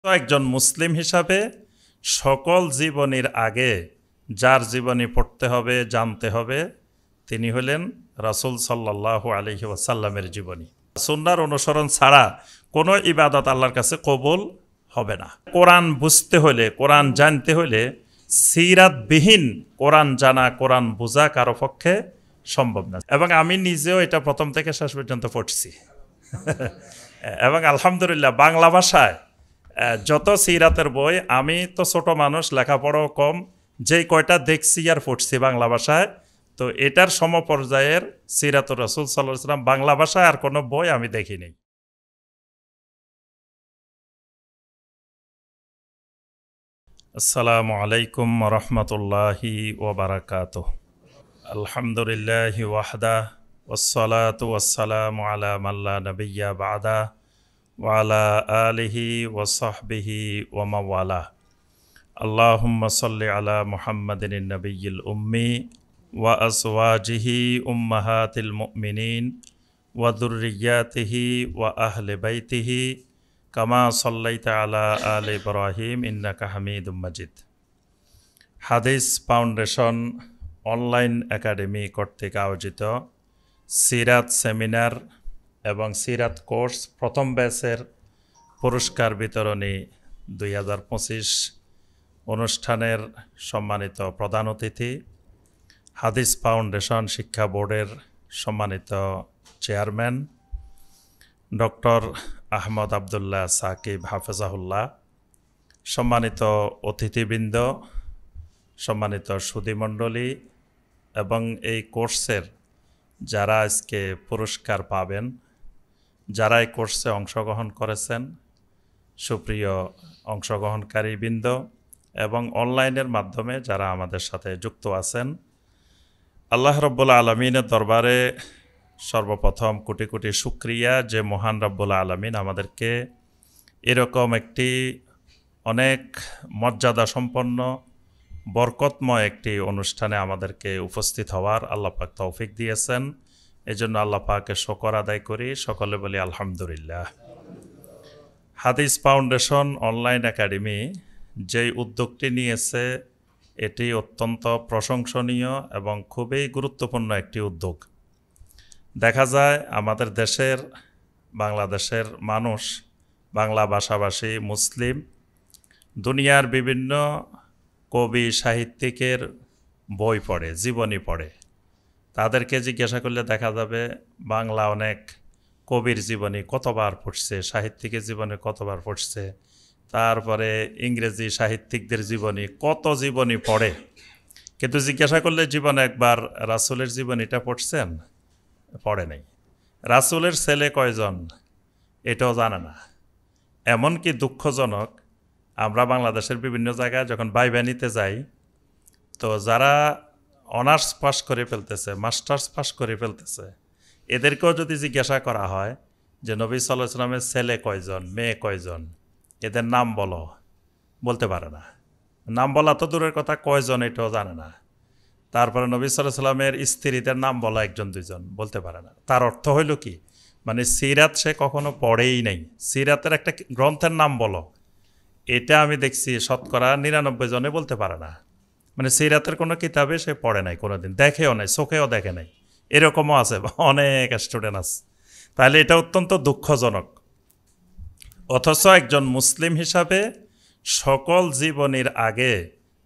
তো একজন মুসলিম হিসাবে সকল জীবনীর আগে যার জীবনী পড়তে হবে, জানতে হবে, তিনি হলেন রাসূল সাল্লাল্লাহু আলাইহি ওয়াসাল্লামের জীবনী। সুন্নাহর অনুসরণ ছাড়া কোনো ইবাদত আল্লাহর কাছে কবুল হবে না। কোরআন বুঝতে হলে, কোরআন জানতে হলে সিরাতবিহীন কোরআন জানা, কোরআন বোঝা কারো পক্ষে সম্ভব না। এবং আমি নিজেও এটা প্রথম থেকে শেষ পর্যন্ত পড়ছি এবং আলহামদুলিল্লাহ বাংলা ভাষায় যত সিরাতের বই, আমি তো ছোট মানুষ, লেখাপড়াও কম, যেই কয়টা দেখছি আর পড়ছি বাংলা ভাষায়, তো এটার সমপর্যায়ের সিরাতুর রাসূল সাল্লাল্লাহু আলাইহি ওয়াসাল্লাম বাংলা ভাষায় আর কোনো বই আমি দেখিনি। আসসালামু আলাইকুম ওয়া রাহমাতুল্লাহি ওয়া বারাকাতুহু। আলহামদুলিল্লাহি ওয়াহদা ওয়াসসালাতু ওয়াসসালামু আলা মান লা নাবিয়্যা বা'দা ওয়া আলা আলিহি ওয়া সাহবিহি ওয়া মাওয়ালা। আল্লাহুম্মা সাল্লি আলা মুহাম্মাদিন নাবিয়্যিল উম্মি ওয়া আজওয়াজিহি উম্মাহাতিল মুমিনিন ওয়া যুররিয়্যাতিহি ওয়া আহলি বাইতিহি কামা সাল্লাইতা আলা আলি ইব্রাহিম ইন্নাকা হামিদুম মাজিদ। হাদিস ফাউন্ডেশন অনলাইন একাডেমি কর্তৃক আয়োজিত সিরাত সেমিনার এবং সিরাত কোর্স প্রথম ব্যাচের পুরস্কার বিতরণী 2025 অনুষ্ঠানের সম্মানিত প্রধান অতিথি, হাদিস ফাউন্ডেশন শিক্ষা বোর্ডের সম্মানিত চেয়ারম্যান ডক্টর আহমদ আবদুল্লাহ সাকিব হাফেজাহুল্লাহ, সম্মানিত অতিথিবৃন্দ, সম্মানিত সুধীমণ্ডলী এবং এই কোর্সের যারা আজকে পুরস্কার পাবেন, যারা এই কোর্সে অংশগ্রহণ করেছেন, সুপ্রিয় অংশগ্রহণকারীবৃন্দ এবং অনলাইনের মাধ্যমে যারা আমাদের সাথে যুক্ত আছেন, আল্লাহ রাব্বুল আলামিনের দরবারে সর্বপ্রথম কোটি কোটি শুকরিয়া যে মহান রাব্বুল আলামিন আমাদেরকে এরকম একটি অনেক মর্যাদা সম্পন্ন বরকতময় একটি অনুষ্ঠানে আমাদেরকে উপস্থিত হওয়ার আল্লাহ পাক তৌফিক দিয়েছেন। এজন্য আল্লাহ পাকের শুকর আদায় করি, সকলে বলি আলহামদুলিল্লাহ। হাদিস ফাউন্ডেশন অনলাইন একাডেমি যেই উদ্যোগটি নিয়েছে এটি অত্যন্ত প্রশংসনীয় এবং খুবই গুরুত্বপূর্ণ একটি উদ্যোগ। দেখা যায় আমাদের দেশের, বাংলাদেশের মানুষ, বাংলা ভাষাভাষী মুসলিম, দুনিয়ার বিভিন্ন কবি সাহিত্যিকের বই পড়ে, জীবনী পড়ে। তাদেরকে জিজ্ঞাসা করলে দেখা যাবে বাংলা অনেক কবির জীবনী কতবার পড়ছে, সাহিত্যিকের জীবনী কতবার পড়ছে, তারপরে ইংরেজি সাহিত্যিকদের জীবনী, কত জীবনী পড়ে। কিন্তু জিজ্ঞাসা করলে জীবনে একবার রাসূলের জীবনীটা পড়ছেন? পড়ে নাই। রাসূলের ছেলে কয়জন এটাও জানে না। এমনকি দুঃখজনক, আমরা বাংলাদেশের বিভিন্ন জায়গায় যখন ভাইভা নিতে যাই, তো যারা অনার্স পাস করে ফেলতেছে, মাস্টার্স পাস করে ফেলতেছে, এদেরকেও যদি জিজ্ঞাসা করা হয় যে নবী সাল্লাল্লাহু আলাইহি ওয়াসাল্লামের ছেলে কয়জন, মেয়ে কয়জন, এদের নাম বলো, বলতে পারে না। নাম বলা তো দূরের কথা, কয়জন এটাও জানে না। তারপরে নবী সাল্লাল্লাহু আলাইহি ওয়াসাল্লামের স্ত্রীদের নাম বলা একজন দুইজন, বলতে পারে না। তার অর্থ হইল কি? মানে সিরাত সে কখনো পড়েই নাই। সিরাতের একটা গ্রন্থের নাম বলো, এটা আমি দেখছি শতকরা 99 জনে বলতে পারে না। মানে সিরাতের কোনো কিতাবে সে পড়ে নাই, কোনোদিন দেখেও নাই, চোখেও দেখে নাই। এরকমও আছে, অনেক স্টুডেন্ট আছে। তাহলে এটা অত্যন্ত দুঃখজনক। অথচ একজন মুসলিম হিসাবে সকল জীবনীর আগে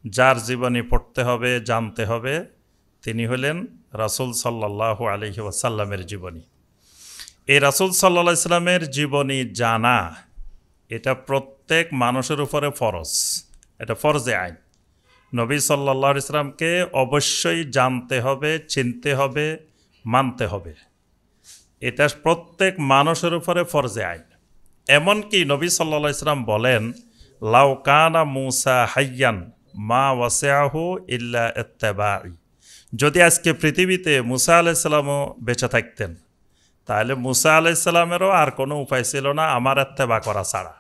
যার জীবনী পড়তে হবে, জানতে হবে, তিনি হলেন রাসূল সাল্লাল্লাহু আলাইহি ওয়াসাল্লামের জীবনী। এই রাসূল সাল্লাল্লাহু আলাইহি ওয়াসাল্লামের জীবনী জানা এটা প্রত্যেক মানুষের উপরে ফরজ, এটা ফরজে আইন। নবী সাল্লাল্লাহু আলাইহি ওয়াসাল্লামকে অবশ্যই জানতে হবে, চিনতে হবে, মানতে হবে। এটা প্রত্যেক মানুষের উপরে ফরজে আইন। এমনকি নবী সাল্লাল্লাহু আলাইহি ওয়াসাল্লাম বলেন, লাউ কানা মূসা হাইয়ান মা ওয়াসিআহু ইল্লা ইত্তিবাই। যদি আজকে পৃথিবীতে মূসা আলাইহিস সালামও বেঁচে থাকতেন, তাহলে মূসা আলাইহিস সালামেরও আর কোনো উপায় ছিল না আমার ইত্তেবা করা ছাড়া।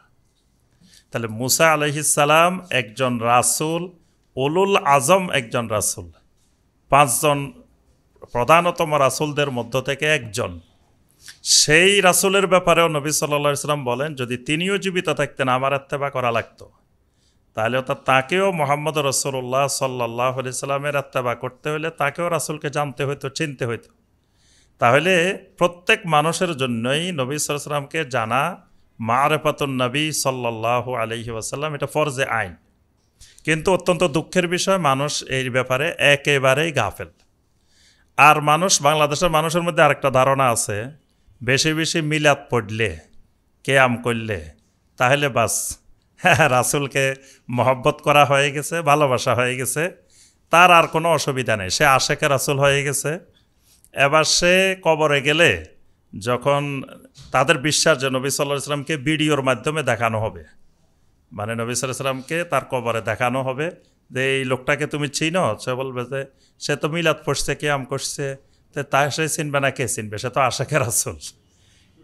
তাহলে মূসা আলাইহিস সালাম একজন রাসূল, উলুল আজম একজন রাসূল, 5 জন প্রধানতম রাসূলদের মধ্য থেকে একজন। সেই রাসূলের ব্যাপারেও নবী সাল্লাল্লাহু আলাইহি সাল্লাম বলেন, যদি তিনিও জীবিত থাকতেন আমার ইত্তেবা করা লাগতো, তাহলে অর্থাৎ তাকেও মুহাম্মদ রাসূলুল্লাহ সাল্লাল্লাহু আলাইহি সাল্লামের ইত্তেবা করতে হলে তাকেও রাসূলকে জানতে হইতো, চিনতে হইতো। তাহলে প্রত্যেক মানুষের জন্যই নবী সাল্লাল্লাহু আলাইহি সাল্লামকে জানা, মারিফাতুন নবী সাল্লাল্লাহু আলাইহি ওয়াসাল্লাম, এটা ফরজে আইন। কিন্তু অত্যন্ত দুঃখের বিষয়, মানুষ এই ব্যাপারে একেবারেই গাফেল। আর বাংলাদেশের মানুষের মধ্যে আরেকটা ধারণা আছে, বেশি বেশি মিলাদ পড়লে, কেয়াম করলে, তাহলে বাস রাসূলকে মহব্বত করা হয়ে গেছে, ভালোবাসা হয়ে গেছে, তার আর কোনো অসুবিধা নেই, সে আশেকে রাসূল হয়ে গেছে। এবার সে কবরে গেলে যখন তাদের বিশ্বাস যে নবী সাল্লাল্লাহু আলাইহি সাল্লামকে ভিডিওর মাধ্যমে দেখানো হবে, মানে নবী সাল্লাল্লাহু আলাইহি সাল্লামকে তার কবরে দেখানো হবে যে এই লোকটাকে তুমি চিনো, সে বলবে যে সে তো মিলাদ পড়ছে, কিয়াম করছে, তো তা সে চিনবে না, কে চিনবে, সে তো আশেকে রাসূল।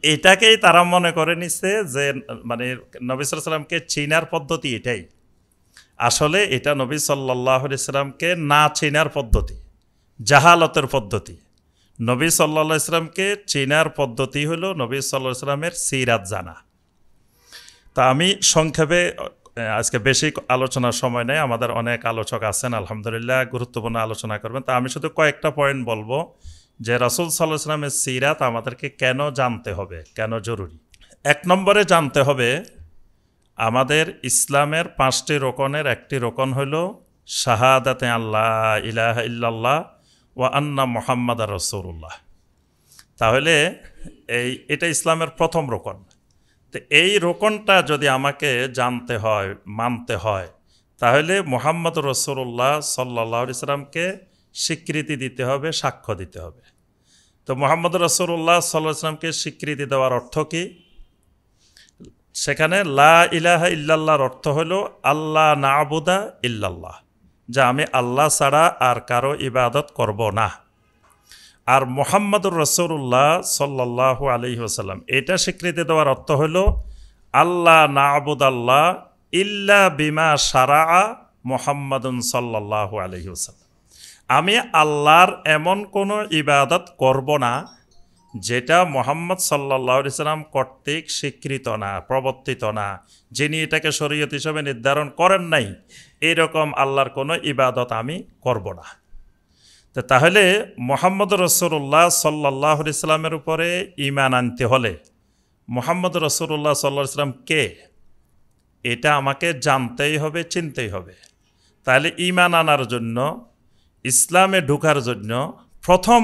এটাকেই তারা মনে করে নিচ্ছে যে মানে নবী সাল্লাল্লাহু আলাইহি সাল্লামকে চিনার পদ্ধতি এটাই। আসলে এটা নবী সাল্লাল্লাহু আলাইহি সাল্লামকে না চিনার পদ্ধতি, জাহালতের পদ্ধতি। নবী সাল্লাল্লাহু আলাইহি সাল্লামকে চিনার পদ্ধতি হলো নবী সাল্লাল্লাহু আলাইহি সাল্লামের সিরাত জানা। তা আমি সংক্ষেপে, আজকে বেশি আলোচনার সময় নেই, আমাদের অনেক আলোচক আছেন আলহামদুলিল্লাহ, গুরুত্বপূর্ণ আলোচনা করবেন। তা আমি শুধু কয়েকটা পয়েন্ট বলবো যে রাসূল সাল্লাল্লাহু আলাইহি সাল্লামের সিরাত আমাদেরকে কেন জানতে হবে, কেন জরুরি। এক নম্বরে জানতে হবে, আমাদের ইসলামের 5টি রোকনের একটি রোকন হলো শাহাদাতে আল্লাহ ইলাহা ইল্লাল্লাহ ওয়া আন্না মুহাম্মাদার রাসূলুল্লাহ। তাহলে এটা ইসলামের প্রথম রোকন। তো এই রোকনটা যদি আমাকে জানতে হয়, মানতে হয়, তাহলে মুহাম্মদ রাসূলুল্লাহ সাল্লাল্লাহু আলাইহি সাল্লামকে স্বীকৃতি দিতে হবে, সাক্ষ্য দিতে হবে। তো মুহাম্মদ রাসূলুল্লাহ সাল্লাল্লাহু আলাইহি সাল্লামকে স্বীকৃতি দেওয়ার অর্থ কি? সেখানে লা ইলাহা ইল্লাল্লাহর অর্থ হলো আল্লাহ না'বুদা ইল্লাল্লাহ, যে আমি আল্লাহ ছাড়া আর কারো ইবাদত করব না। আর মুহাম্মদুর রাসূলুল্লাহ সাল্লাল্লাহু আলাইহি ওয়াসাল্লাম, এটা স্বীকৃতি দেওয়ার অর্থ হলো আল্লাহ না'বুদাল্লাহ ইল্লা বিমা শারাআ মুহাম্মাদুন সাল্লাল্লাহু আলাইহি ওয়াসাল্লাম, আমি আল্লাহর এমন কোনো ইবাদত করব না যেটা মুহাম্মদ সাল্লাল্লাহু আলাইহি সাল্লাম কর্তৃক স্বীকৃত না, প্রবর্তিত না, যিনি এটাকে শরীয়ত হিসেবে নির্ধারণ করেন নাই, এরকম আল্লাহর কোনো ইবাদত আমি করব না। তাহলে মুহাম্মদ রাসূলুল্লাহ সাল্লাল্লাহু আলাইহি সাল্লামের উপরে ঈমান আনতে হলে মুহাম্মদ রাসূলুল্লাহ সাল্লাল্লাহু আলাইহি সাল্লাম কে, এটা আমাকে জানতেই হবে, চিনতেই হবে। তাহলে ঈমান আনার জন্য, ইসলামে ঢোকার জন্য প্রথম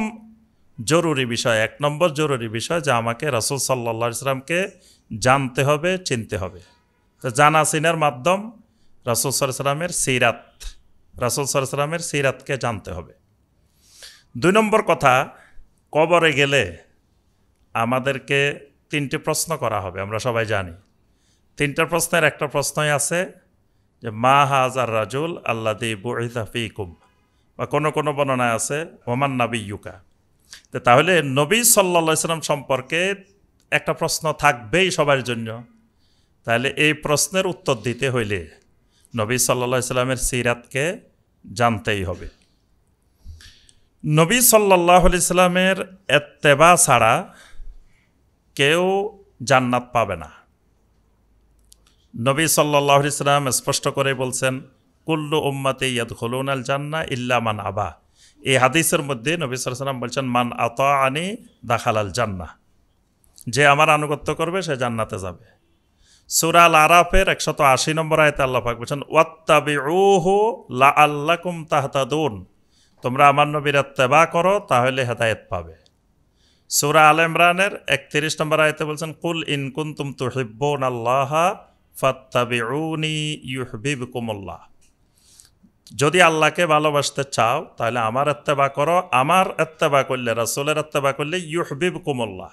জরুরি বিষয়, 1 নম্বর জরুরি বিষয়, যে আমাকে রাসূল সাল্লাল্লাহু আলাইহি সাল্লামকে জানতে হবে, চিনতে হবে। তো জানা চিনার মাধ্যম রাসূল সাল্লাল্লাহু আলাইহি সাল্লামের সিরাত, রাসূল সাল্লাল্লাহু আলাইহি সাল্লামের সিরাতকে জানতে হবে। 2 নম্বর কথা, কবরে গেলে আমাদেরকে 3টি প্রশ্ন করা হবে, আমরা সবাই জানি। 3টা প্রশ্নের একটা প্রশ্নই আছে যে মা হাযার রাজুল আল্লাযী বুইসা ফীকুম, বা কোনো কোনো বর্ণনায় আছে ওমান নাবিয়্যুকা। তাহলে নবী সাল্লাল্লাহু আলাইহি সাল্লাম সম্পর্কে একটা প্রশ্ন থাকবেই সবার জন্য। তাহলে এই প্রশ্নের উত্তর দিতে হইলে নবী সাল্লাল্লাহু আলাইহি সাল্লামের সিরাতকে জানতেই হবে। নবী সাল্লাল্লাহু আলাইহি সাল্লামের ইত্তেবা ছাড়া কেউ জান্নাত পাবে না। নবী সাল্লাল্লাহু আলাইহি সাল্লাম স্পষ্ট করে বলছেন, কুল্লু উম্মতি ইয়াদখুলুনাল জান্নাহ ইল্লা মান আবা। এই হাদিসের মধ্যে নবী সাল্লাল্লাহু আলাইহি সাল্লাম বলছেন, মান আতাআনি দাখালাল জান্নাহ, যে আমার আনুগত্য করবে সে জান্নাতে যাবে। সূরা আল আরাফের 180 নম্বর আয়াতে আল্লাহ পাক বলেছেন, ওয়াত্তাবিউহু লাআল্লাকুম তাহতাদুন, তোমরা আমার নবীর ইত্তেবা করো তাহলে হেদায়েত পাবে। সূরা আল ইমরানের 31 নম্বর আয়াতে বলছেন, কুল ইন কুনতুম তুহিব্বুনাল্লাহা ফাত্তাবিউনি ইউহিব্বুকুমুল্লাহ, যদি আল্লাহকে ভালোবাসতে চাও তাহলে আমার ইত্তেবা করো, আমার ইত্তেবা করলে, রাসূলের ইত্তেবা করলে ইউহিব্বুকুমুল্লাহ,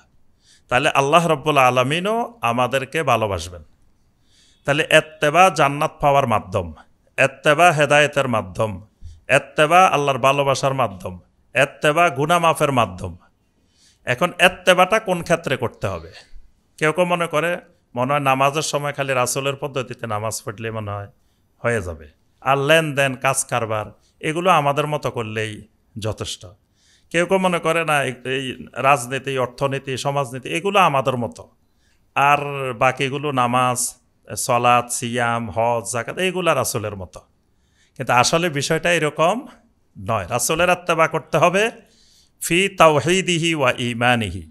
তাহলে আল্লাহ রাব্বুল আলামিনও আমাদেরকে ভালোবাসবেন। তাহলে ইত্তেবা জান্নাত পাওয়ার মাধ্যম, ইত্তেবা হেদায়েতের মাধ্যম, ইত্তেবা আল্লাহর ভালোবাসার মাধ্যম, ইত্তেবা গুনাহ মাফের মাধ্যম। এখন ইত্তেবাটা কোন ক্ষেত্রে করতে হবে? কেউ কেউ মনে হয় নামাজের সময় খালি রাসূলের পদ্ধতিতে নামাজ পড়লে মনে হয় হয়ে যাবে, আর লেনদেন, কাজ কারবার এগুলো আমাদের মতো করলেই যথেষ্ট। কেউ কেউ মনে করে না এই রাজনীতি, অর্থনীতি, সমাজনীতি এগুলো আমাদের মতো, আর বাকিগুলো নামাজ, সলাৎ, সিয়াম, হজ, যাকাত এইগুলো রাসূলের মতো। কিন্তু আসলে বিষয়টা এরকম নয়। রাসূলের ইত্তেবা করতে হবে ফি তাওহীদিহি ওয়া ঈমানিহি,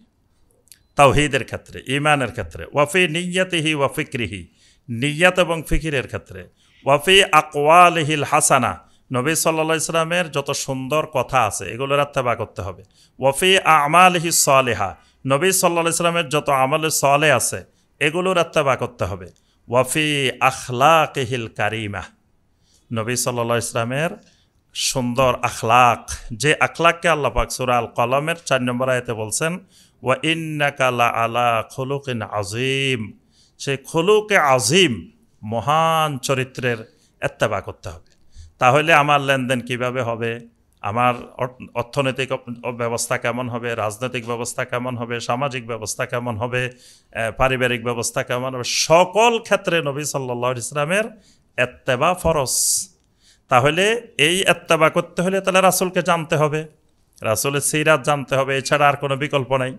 তাওহীদের ক্ষেত্রে, ঈমানের ক্ষেত্রে, ওয়াফি নিয়্যাতিহি ওয়া ফিকরিহি, নিয়্যাত এবং ফিকিরের ক্ষেত্রে, ওয়াফি আকওয়ালিহিল হাসানা, নবী সাল্লাল্লাহু আলাইহি সাল্লামের যত সুন্দর কথা আছে এগুলোর ইত্তেবা করতে হবে। ওয়াফি আমালিহি সালিহা, নবী সাল্লাল্লাহু আলাইহি সাল্লামের যত আমলে সালেহ আছে এগুলোর ইত্তেবা করতে হবে। ওয়াফি আখলাকিহিল কারিমা, নবী সাল্লাল্লাহু আলাইহি সাল্লামের সুন্দর আখলাক, যে আখলাককে আল্লাহ পাক সূরা আল কলমের 4 নম্বর আয়াতে বলছেন ওয়া ইন্নাকা লা আলা খুলুকিন আযীম, সেই খুলুকে আযীম, মহান চরিত্রের ইত্তেবা করতে হবে। তাহলে আমার লেনদেন কিভাবে হবে, আমার অর্থনৈতিক ব্যবস্থা কেমন হবে, রাজনৈতিক ব্যবস্থা কেমন হবে, সামাজিক ব্যবস্থা কেমন হবে, পারিবারিক ব্যবস্থা কেমন হবে, সকল ক্ষেত্রে নবী সাল্লাল্লাহু আলাইহি সাল্লামের ইত্তেবা ফরজ। তাহলে এই ইত্তেবা করতে হলে তাহলে রাসূলকে জানতে হবে, রাসূলের সিরাত জানতে হবে, এছাড়া আর কোনো বিকল্প নাই।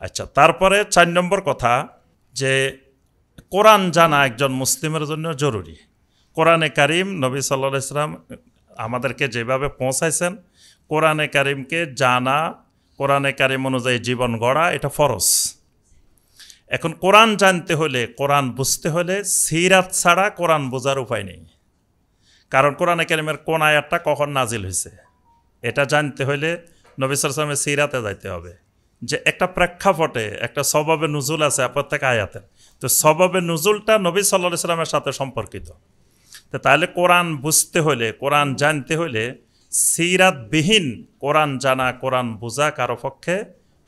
আচ্ছা, তারপরে 4 নম্বর কথা যে কোরআন জানা একজন মুসলিমের জন্য জরুরি। কোরআনে কারিম নবী সাল্লাল্লাহু আলাইহি সাল্লাম আমাদেরকে যেভাবে পৌঁছাইছেন, কোরআনে কারিমকে জানা, কোরআনে কারিম অনুযায়ী জীবন গড়া, এটা ফরজ। এখন কোরআন জানতে হলে, কোরআন বুঝতে হলে সিরাত ছাড়া কোরআন বোঝার উপায় নেই। কারণ কোরআনে কারিমের কোন আয়াতটা কখন নাজিল হয়েছে এটা জানতে হলে নবী সাল্লাল্লাহু আলাইহি সাল্লামের সিরাতে যাইতে হবে, যে একটা প্রেক্ষাপটে একটা সবাবে নুজুল আছে প্রত্যেক আয়াতের, তো সবাবে নুজুলটা নবী সাল্লাল্লাহু আলাইহি সাল্লামের সাথে সম্পর্কিত। তো তাহলে কোরআন বুঝতে হলে, কোরআন জানতে হলে সিরাতবিহীন কোরআন জানা, কোরআন বোঝা কারো পক্ষে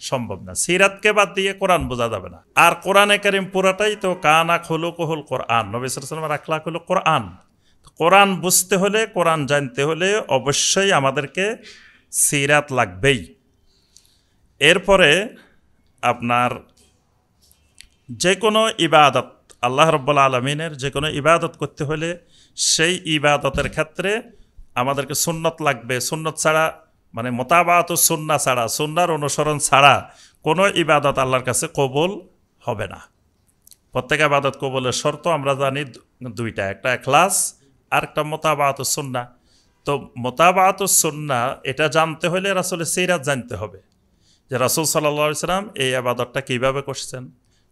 সম্ভব না। সিরাতকে বাদ দিয়ে কোরআন বোঝা যাবে না। আর কোরআনে কারিম পুরাটাই তো কানা খুলুকুহুল কোরআন, নবী সাল্লাল্লাহু আলাইহি সাল্লামের আখলাক হলো কোরআন। কোরআন বুঝতে হলে, কোরআন জানতে হলে অবশ্যই আমাদেরকে সিরাত লাগবেই। এরপরে আপনার যে কোনো ইবাদত, আল্লাহ রাব্বুল আলামিনের যে কোনো ইবাদত করতে হলে সেই ইবাদতের ক্ষেত্রে আমাদেরকে সুন্নত লাগবে। সুন্নত ছাড়া, মানে মোতাবাতুস সুন্নাহ ছাড়া, সুন্নাহর অনুসরণ ছাড়া কোনো ইবাদত আল্লাহর কাছে কবুল হবে না। প্রত্যেক ইবাদত কবুলের শর্ত আমরা জানি দুইটা, একটা ইখলাস আর একটা মোতাবাতুস সুন্নাহ। তো মোতাবাতুস সুন্নাহ এটা জানতে হলে রাসূলের সিরাত জানতে হবে, যে রাসূল সাল্লাল্লাহু আলাইহি সাল্লাম এই ইবাদতটা কীভাবে করছেন,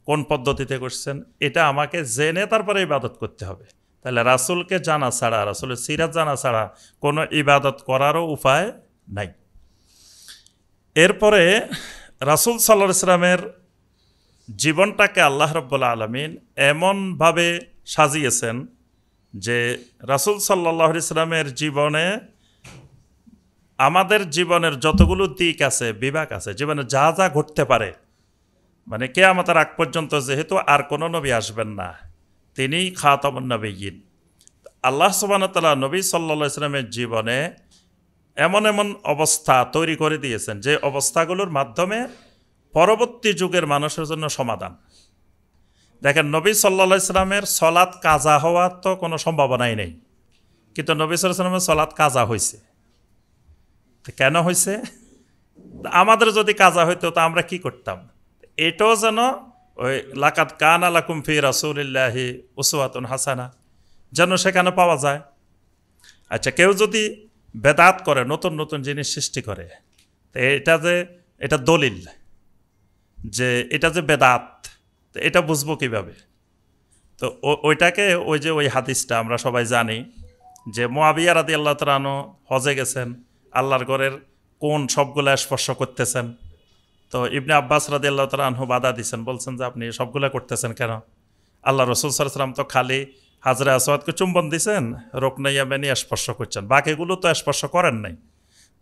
কোন পদ্ধতিতে করছেন, এটা আমাকে জেনে তারপরে ইবাদত করতে হবে। তাহলে রাসূলকে জানা ছাড়া, রাসূলের সিরাত জানা ছাড়া কোনো ইবাদত করারও উপায় নাই। এরপরে রাসূল সাল্লাল্লাহু আলাইহি সাল্লামের জীবনটাকে আল্লাহ রাব্বুল আলামিন এমনভাবে সাজিয়েছেন যে রাসূল সাল্লাল্লাহু আলাইহি সাল্লামের জীবনে আমাদের জীবনের যতগুলো দিক আছে, বিভাগ আছে, জীবনে যা যা ঘটতে পারে, মানে কিয়ামতের আগ পর্যন্ত যেহেতু আর কোনো নবী আসবেন না, তিনি খাতামুন নবিয়্যিন, আল্লাহ সুবহানাহু ওয়া তাআলা নবী সাল্লাল্লাহু আলাইহি সাল্লামের জীবনে এমন এমন অবস্থা তৈরি করে দিয়েছেন যে অবস্থাগুলোর মাধ্যমে পরবর্তী যুগের মানুষের জন্য সমাধান। দেখেন, নবী সাল্লাল্লাহু আলাইহি সাল্লামের সলাৎ কাজা হওয়ার তো কোনো সম্ভাবনাই নেই, কিন্তু নবী সাল্লাল্লাহু আলাইহি সাল্লামের সলাৎ কাজা হয়েছে। কেন হয়েছে? আমাদের যদি কাজা হইতো তো আমরা কি করতাম? এটাও যেন ওই লাকাদ কানা লাকুম ফি রাসূলিল্লাহি উসওয়াতুন হাসানা যেন সেখানে পাওয়া যায়। আচ্ছা, কেউ যদি বেদাত করে, নতুন নতুন জিনিস সৃষ্টি করে, তো এটা দলিল যে এটা যে বেদাত, তো এটা বুঝবো কিভাবে? তো ওইটাকে ওই হাদিসটা আমরা সবাই জানি যে মুআবিয়া রাদিয়াল্লাহু তাআলা আনহু হজে গেছেন, আল্লাহর ঘরের কোন সবগুলা স্পর্শ করতেছেন। তো ইবনে আব্বাস রাদিয়াল্লাহু তাআলা আনহু বাধা দিয়েছেন, বলছেন যে আপনি সবগুলা করতেছেন কেন? আল্লাহ রাসূল সাল্লাল্লাহু আলাইহি ওয়াসাল্লাম তো খালি হাজরে আসওয়াদকে চুম্বন দিয়েছেন, রুকনে ইয়ামানি স্পর্শ করছেন, বাকিগুলো তো স্পর্শ করেন নাই।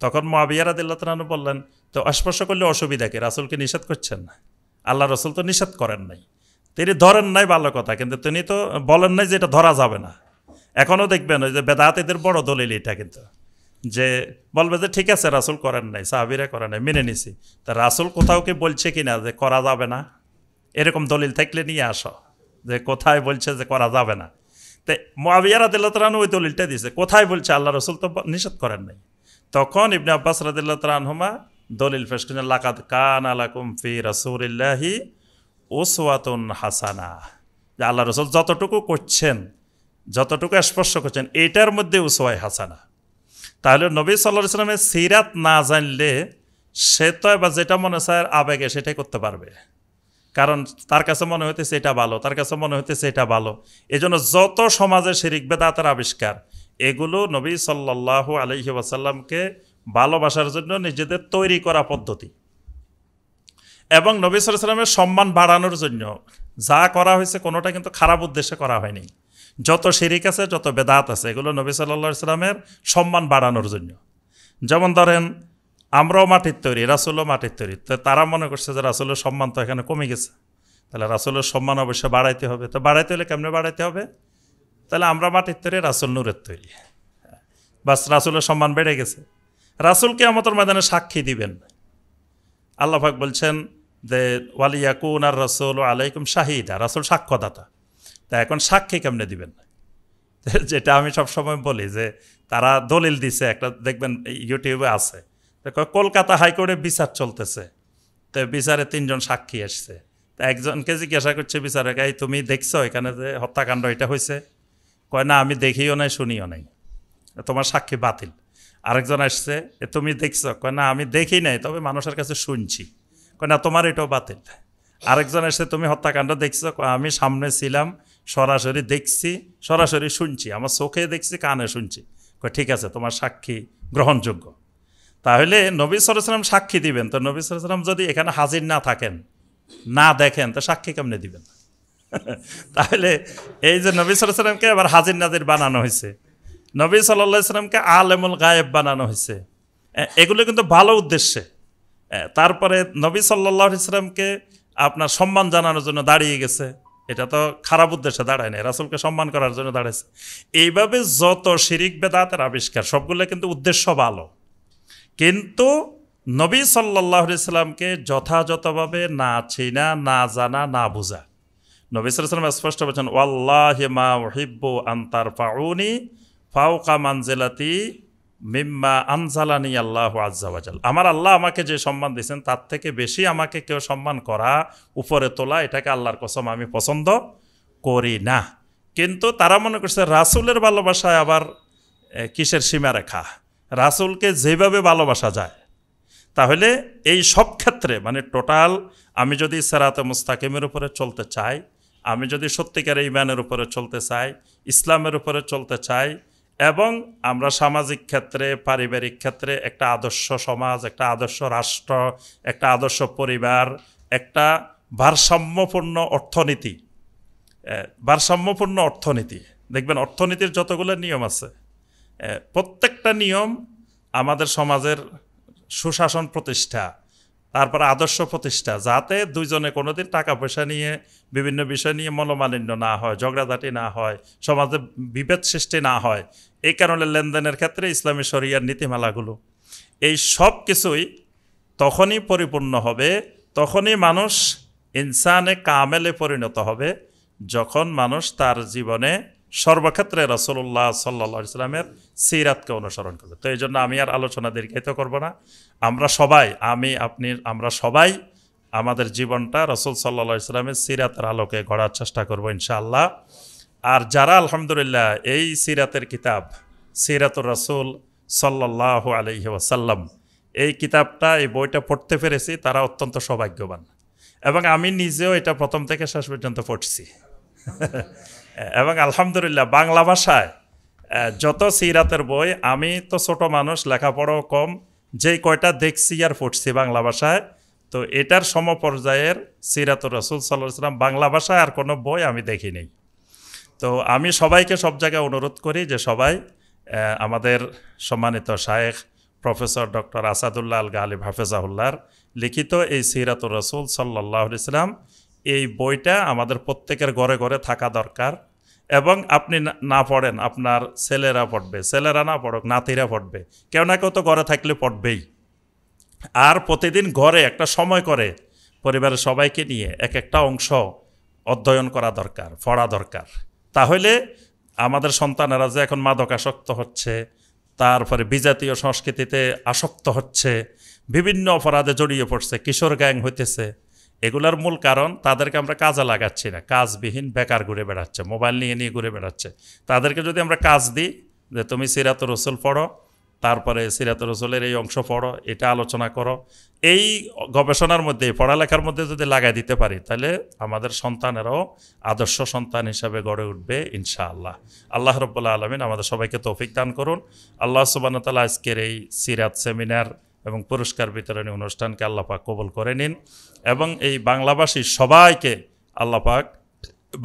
তখন মুআবিয়া রাদিয়াল্লাহু তাআলা আনহু বললেন, তো স্পর্শ করলে অসুবিধা কি? রাসূলকে নিষেধ করছেন না? আল্লাহ রাসূল তো নিষেধ করেন নাই, তিনি ধরেন নাই, ভালো কথা, কিন্তু তিনি তো বলেন নাই যে এটা ধরা যাবে না। এখনও দেখবেন ওই যে বেদাতীদের বড় দলিল এটা, কিন্তু যে বলবে যে ঠিক আছে রাসূল করেন নাই, সাহাবীরা করেন নাই, মেনে নিছি। তা রাসূল কোথাও কি বলছে কিনা যে করা যাবে না? এরকম দলিল থাকলে নিয়ে আসো যে কোথায় বলছে যে করা যাবে না। তো মুআবিয়া রাদিয়াল্লাহু তাআলা ওই দলিলটা দিয়েছে, কোথায় বলছে? আল্লাহ রাসূল তো নিষেধ করেন নাই। তখন ইবনে আব্বাস রাদিয়াল্লাহু তাআলা আনহুমা দলিল পেশ করেন, লাকাদ কানা লাকুম ফি রাসূলিল্লাহি উসওয়াতুন হাসানা, যে আল্লাহ রাসূল যতটুকু করছেন, যতটুকু স্পর্শ করছেন, এটার মধ্যে উসওয়ায়ে হাসানা। তাহলে নবী সাল্লাল্লাহু আলাইহি ওয়াসাল্লামের সিরাত না জানলে সে তো এবার যেটা মনে চায় আবেগে সেটাই করতে পারবে, কারণ তার কাছে মনে হইতেছে এটা ভালো, তার কাছে মনে হইতেছে এটা ভালো। এজন্য যত সমাজে শিরিক বেদাতের আবিষ্কার, এগুলো নবী সাল্লাল্লাহু আলাইহি ওয়াসাল্লামকে ভালোবাসার জন্য নিজেদের তৈরি করা পদ্ধতি, এবং নবী সাল্লাল্লাহু আলাইহি ওয়াসাল্লামের সম্মান বাড়ানোর জন্য যা করা হয়েছে কোনোটা কিন্তু খারাপ উদ্দেশ্যে করা হয়নি। যত শিরিক আছে, যত বেদাত আছে, এগুলো নবী সাল্লাল্লাহু আলাইহি ওয়াসাল্লামের সম্মান বাড়ানোর জন্য। যেমন ধরেন আমরাও মাটির তৈরি, রাসূলও মাটির তৈরি, তো তারা মনে করছে যে রাসূলের সম্মান তো এখানে কমে গেছে, তাহলে রাসূলের সম্মান অবশ্যই বাড়াইতে হবে। তো বাড়াইতে হলে কেমনে বাড়াইতে হবে? তাহলে আমরা মাটির তৈরি, রাসূল নূরের তৈরি, বাস রাসূলের সম্মান বেড়ে গেছে। রাসূল কিয়ামতের ময়দানে সাক্ষী দিবেন। আল্লাহ পাক বলছেন যে ওয়ালিয়াকুনার রাসূলু আলাইকুম শাহিদা, রাসূল সাক্ষ্যদাতা। তা এখন সাক্ষী কেমনে দিবেন? যেটা আমি সবসময় বলি যে তারা দলিল দিছে, একটা দেখবেন ইউটিউবে আছে, কলকাতা হাইকোর্টে বিচার চলতেছে, তো বিচারে 3 জন সাক্ষী আসছে। তা একজনকে জিজ্ঞাসা করছে বিচারক, এই তুমি দেখছো এখানে যে হত্যাকাণ্ড এটা হয়েছে? কয় না, আমি দেখিও নাই, শুনিও নাই, তোমার সাক্ষী বাতিল। আরেকজন আসছে, তুমি দেখছো? কয় না, আমি দেখি নাই, তবে মানুষের কাছে শুনছি। কয় না, তোমার এটাও বাতিল। আরেকজন আসছে, তুমি হত্যাকাণ্ড দেখছো? আমি সামনে ছিলাম, সরাসরি দেখছি, সরাসরি শুনছি, আমার চোখে দেখছি, কানে শুনছি। কয় ঠিক আছে, তোমার সাক্ষী গ্রহণযোগ্য। তাহলে নবী সাল্লাল্লাহু আলাইহি ওয়াসাল্লাম সাক্ষী দিবেন, তো নবী সাল্লাল্লাহু আলাইহি ওয়াসাল্লাম যদি এখানে হাজির না থাকেন, না দেখেন, তো সাক্ষী কেমনে দিবেন? তাহলে এই যে নবী সাল্লাল্লাহু আলাইহি ওয়াসাল্লামকে আবার হাজির নাজির বানানো হয়েছে, নবী সাল্লাল্লাহু আলাইহি ওয়াসাল্লামকে আলেমুল গায়েব বানানো হয়েছে, এগুলো কিন্তু ভালো উদ্দেশ্যে। তারপরে নবী সাল্লাল্লাহু আলাইহি ওয়াসাল্লামকে আপনার সম্মান জানানোর জন্য দাঁড়িয়ে গেছে, এটা তো খারাপ উদ্দেশ্যে দাঁড়ায় না, রাসূলকে সম্মান করার জন্য দাঁড়াইছে। এইভাবে যত শিরিক বেদাতের আবিষ্কার, সবগুলো কিন্তু উদ্দেশ্য ভালো, কিন্তু নবী সাল্লাল্লাহু আলাইহি ওয়াসাল্লামকে যথাযথভাবে না চিনা, না জানা, না বুঝা। নবী সাল্লাল্লাহু আলাইহি ওয়াসাল্লাম স্পষ্ট বলেছেন, ওয়াল্লাহি মা উহিব্বু আন তারফাউনি ফাওকা মানজিলাতি মিম্মা আনজালানি আল্লাহু আযজা ওয়া জাল। আমার আল্লাহ আমাকে যে সম্মান দিয়েছেন তার থেকে বেশি আমাকে কেউ সম্মান করা, উপরে তোলা, এটাকে আল্লাহর কসম আমি পছন্দ করি না। কিন্তু তারা মনে করছে রাসূলের ভালোবাসায় আবার কিসের সীমারেখা, রাসূলকে যেভাবে ভালোবাসা যায়। তাহলে এই সব ক্ষেত্রে মানে টোটাল, আমি যদি সিরাতে মুস্তাকিমের উপরে চলতে চাই, আমি যদি সত্যিকার ঈমানের উপরে চলতে চাই, ইসলামের উপরে চলতে চাই, এবং আমরা সামাজিক ক্ষেত্রে, পারিবারিক ক্ষেত্রে একটা আদর্শ সমাজ, একটা আদর্শ রাষ্ট্র, একটা আদর্শ পরিবার, একটা ভারসাম্যপূর্ণ অর্থনীতি, দেখবেন অর্থনীতির যতগুলো নিয়ম আছে, প্রত্যেকটা নিয়ম আমাদের সমাজের সুশাসন প্রতিষ্ঠা, তারপরে আদর্শ প্রতিষ্ঠা, যাতে দুইজনে কোনোদিন টাকা পয়সা নিয়ে বিভিন্ন বিষয় নিয়ে মনোমালিন্য না হয়, ঝগড়াঝাটি না হয়, সমাজে বিভেদ সৃষ্টি না হয়। এই কারণে লেনদেনের ক্ষেত্রে ইসলামী শরিয়ার নীতিমালাগুলো, এই সব কিছুই তখনই পরিপূর্ণ হবে, তখনই মানুষ ইনসানে কামেলে পরিণত হবে, যখন মানুষ তার জীবনে সর্বক্ষেত্রে রাসূলুল্লাহ সাল্লাল্লাহু আলাইহি ওয়াসাল্লামের সিরাতকে অনুসরণ করবে। তো এই জন্য আমি আর আলোচনা দীর্ঘায়িত করব না। আমরা সবাই, আমি, আপনি, আমরা সবাই আমাদের জীবনটা রাসূল সাল্লাল্লাহু আলাইহি ওয়াসাল্লামের সিরাতের আলোকে গড়ার চেষ্টা করব ইনশাআল্লাহ। আর যারা আলহামদুলিল্লাহ এই সিরাতের কিতাব, সিরাতুর রাসূল সাল্লাল্লাহু আলাইহি ওয়াসাল্লাম, এই কিতাবটা, এই বইটা পড়তে পেরেছি, তারা অত্যন্ত সৌভাগ্যবান। এবং আমি নিজেও এটা প্রথম থেকে শেষ পর্যন্ত পড়ছি। এবং আলহামদুলিল্লাহ বাংলা ভাষায় যত সিরাতের বই, আমি তো ছোট মানুষ, লেখাপড়াও কম, যেই কয়টা দেখছি আর পড়ছি বাংলা ভাষায়, তো এটার সমপর্যায়ের সিরাতুর রাসূল সাল্লাল্লাহু আলাইহি ওয়াসাল্লাম বাংলা ভাষায় আর কোনো বই আমি দেখিনি। তো আমি সবাইকে সব জায়গায় অনুরোধ করি যে সবাই আমাদের সম্মানিত শায়েখ প্রফেসর ডক্টর আসাদুল্লাহ আল গালিব হাফেজাহুল্লাহর লিখিত এই সিরাতুর রাসূল সাল্লাল্লাহু আলাইহি ওয়াসাল্লাম, এই বইটা আমাদের প্রত্যেকের ঘরে ঘরে থাকা দরকার। এবং আপনি না পড়েন, আপনার ছেলেরা পড়বে, ছেলেরা না পড়ুক, নাতিরা পড়বে, কেউ না কেউ তো ঘরে থাকলে পড়বেই। আর প্রতিদিন ঘরে একটা সময় করে পরিবারের সবাইকে নিয়ে এক একটা অংশ অধ্যয়ন করা দরকার, পড়া দরকার। তাহলে আমাদের সন্তানেরা যে এখন মাদকাসক্ত হচ্ছে, তারপরে বিজাতীয় সংস্কৃতিতে আসক্ত হচ্ছে, বিভিন্ন অপরাধে জড়িয়ে পড়ছে, কিশোর গ্যাং হইতেছে। এগুলার মূল কারণ তাদেরকে আমরা কাজে লাগাচ্ছি না, কাজবিহীন বেকার ঘুরে বেড়াচ্ছে, মোবাইল নিয়ে নিয়ে ঘুরে বেড়াচ্ছে। তাদেরকে যদি আমরা কাজ দিই যে তুমি সিরাতুর রসুল পড়ো, তারপরে সিরাতুর রসুলের এই অংশ পড়ো, এটা আলোচনা করো, এই গবেষণার মধ্যে, পড়ালেখার মধ্যে যদি লাগাই দিতে পারি, তাহলে আমাদের সন্তানেরাও আদর্শ সন্তান হিসাবে গড়ে উঠবে ইনশাআল্লাহ। আল্লাহ রাব্বুল আলামিন আমাদের সবাইকে তৌফিক দান করুন। আল্লাহ সুবহানাহু ওয়া তাআলা আজকের এই সিরাত সেমিনার এবং পুরস্কার বিতরণী অনুষ্ঠানকে আল্লাহ পাক কবুল করে নিন, এবং এই বাংলাভাষী সবাইকে আল্লাহ পাক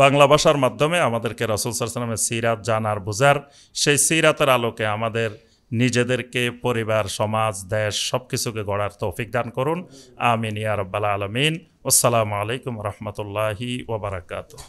বাংলা ভাষার মাধ্যমে আমাদেরকে রাসূল সাল্লাল্লাহু আলাইহি ওয়াসাল্লামের সিরাত জানার, বুঝার, সেই সিরাতের আলোকে আমাদের নিজেদেরকে, পরিবার, সমাজ, দেশ সব কিছুকে গড়ার তৌফিক দান করুন। আমিন ইয়া রাব্বাল আলামিন। আসসালামু আলাইকুম রহমতুল্লাহি ওয়া বারাকাতুহু।